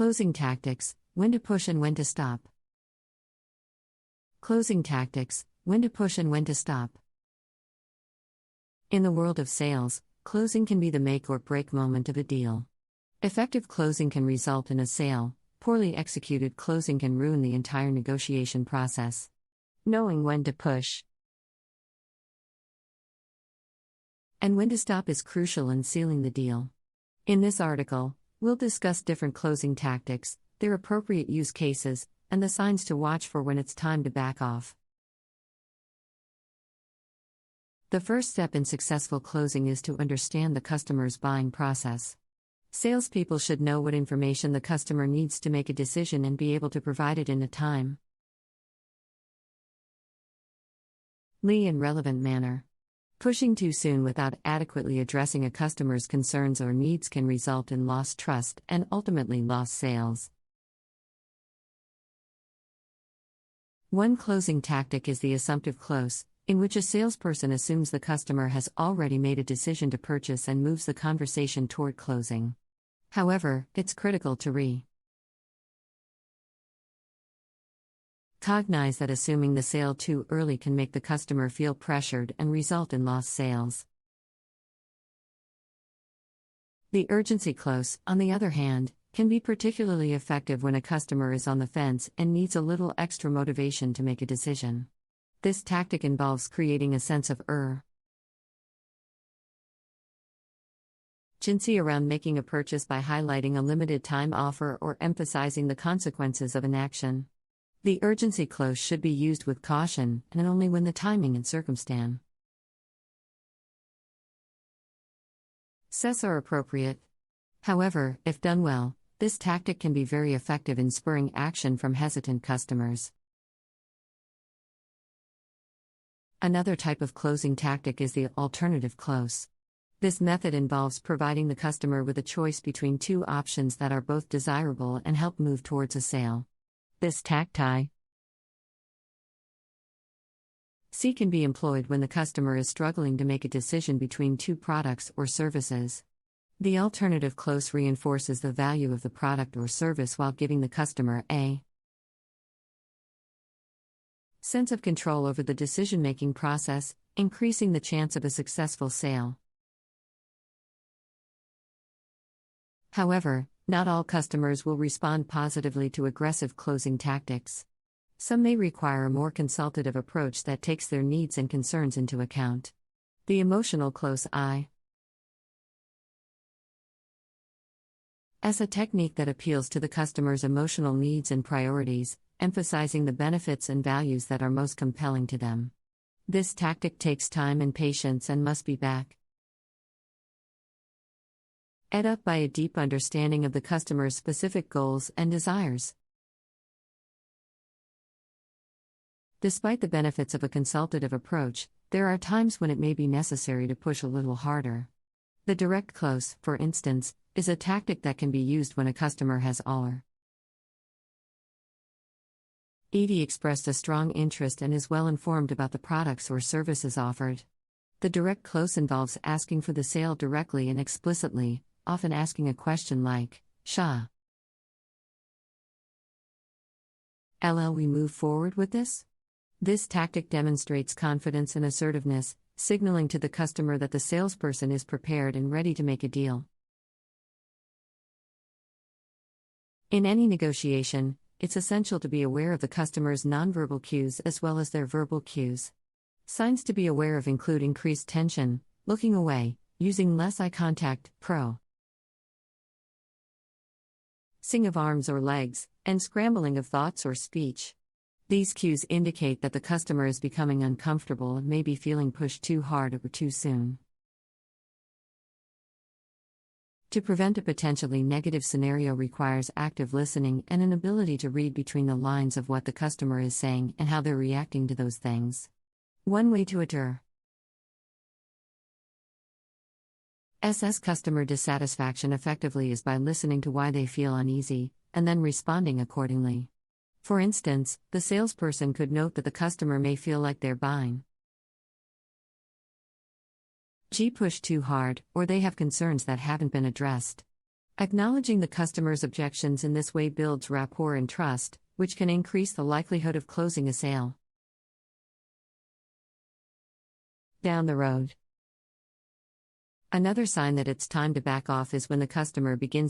Closing tactics: when to push and when to stop. Closing tactics: when to push and when to stop. In the world of sales, closing can be the make or break moment of a deal. Effective closing can result in a sale, poorly executed closing can ruin the entire negotiation process. Knowing when to push and when to stop is crucial in sealing the deal. In this article, we'll discuss different closing tactics, their appropriate use cases, and the signs to watch for when it's time to back off. The first step in successful closing is to understand the customer's buying process. Salespeople should know what information the customer needs to make a decision and be able to provide it in a timely and relevant manner. Pushing too soon without adequately addressing a customer's concerns or needs can result in lost trust and ultimately lost sales. One closing tactic is the assumptive close, in which a salesperson assumes the customer has already made a decision to purchase and moves the conversation toward closing. However, it's critical to recognize that assuming the sale too early can make the customer feel pressured and result in lost sales. The urgency close, on the other hand, can be particularly effective when a customer is on the fence and needs a little extra motivation to make a decision. This tactic involves creating a sense of urgency around making a purchase by highlighting a limited time offer or emphasizing the consequences of an action. The urgency close should be used with caution and only when the timing and circumstances are appropriate. However, if done well, this tactic can be very effective in spurring action from hesitant customers. Another type of closing tactic is the alternative close. This method involves providing the customer with a choice between two options that are both desirable and help move towards a sale. This tactic can be employed when the customer is struggling to make a decision between two products or services. The alternative close reinforces the value of the product or service while giving the customer a sense of control over the decision-making process, increasing the chance of a successful sale. However, not all customers will respond positively to aggressive closing tactics. Some may require a more consultative approach that takes their needs and concerns into account. The emotional close as a technique that appeals to the customer's emotional needs and priorities, emphasizing the benefits and values that are most compelling to them. This tactic takes time and patience and must be backed up by a deep understanding of the customer's specific goals and desires. Despite the benefits of a consultative approach, there are times when it may be necessary to push a little harder. The direct close, for instance, is a tactic that can be used when a customer has already expressed a strong interest and is well informed about the products or services offered. The direct close involves asking for the sale directly and explicitly, often asking a question like, "Shall we move forward with this?" This tactic demonstrates confidence and assertiveness, signaling to the customer that the salesperson is prepared and ready to make a deal. In any negotiation, it's essential to be aware of the customer's nonverbal cues as well as their verbal cues. Signs to be aware of include increased tension, looking away, using less eye contact, crossing of arms or legs, and scrambling of thoughts or speech. These cues indicate that the customer is becoming uncomfortable and may be feeling pushed too hard or too soon. To prevent a potentially negative scenario requires active listening and an ability to read between the lines of what the customer is saying and how they're reacting to those things. One way to assess customer dissatisfaction effectively is by listening to why they feel uneasy, and then responding accordingly. For instance, the salesperson could note that the customer may feel like they're buying pushed too hard, or they have concerns that haven't been addressed. Acknowledging the customer's objections in this way builds rapport and trust, which can increase the likelihood of closing a sale. Down the road. Another sign that it's time to back off is when the customer begins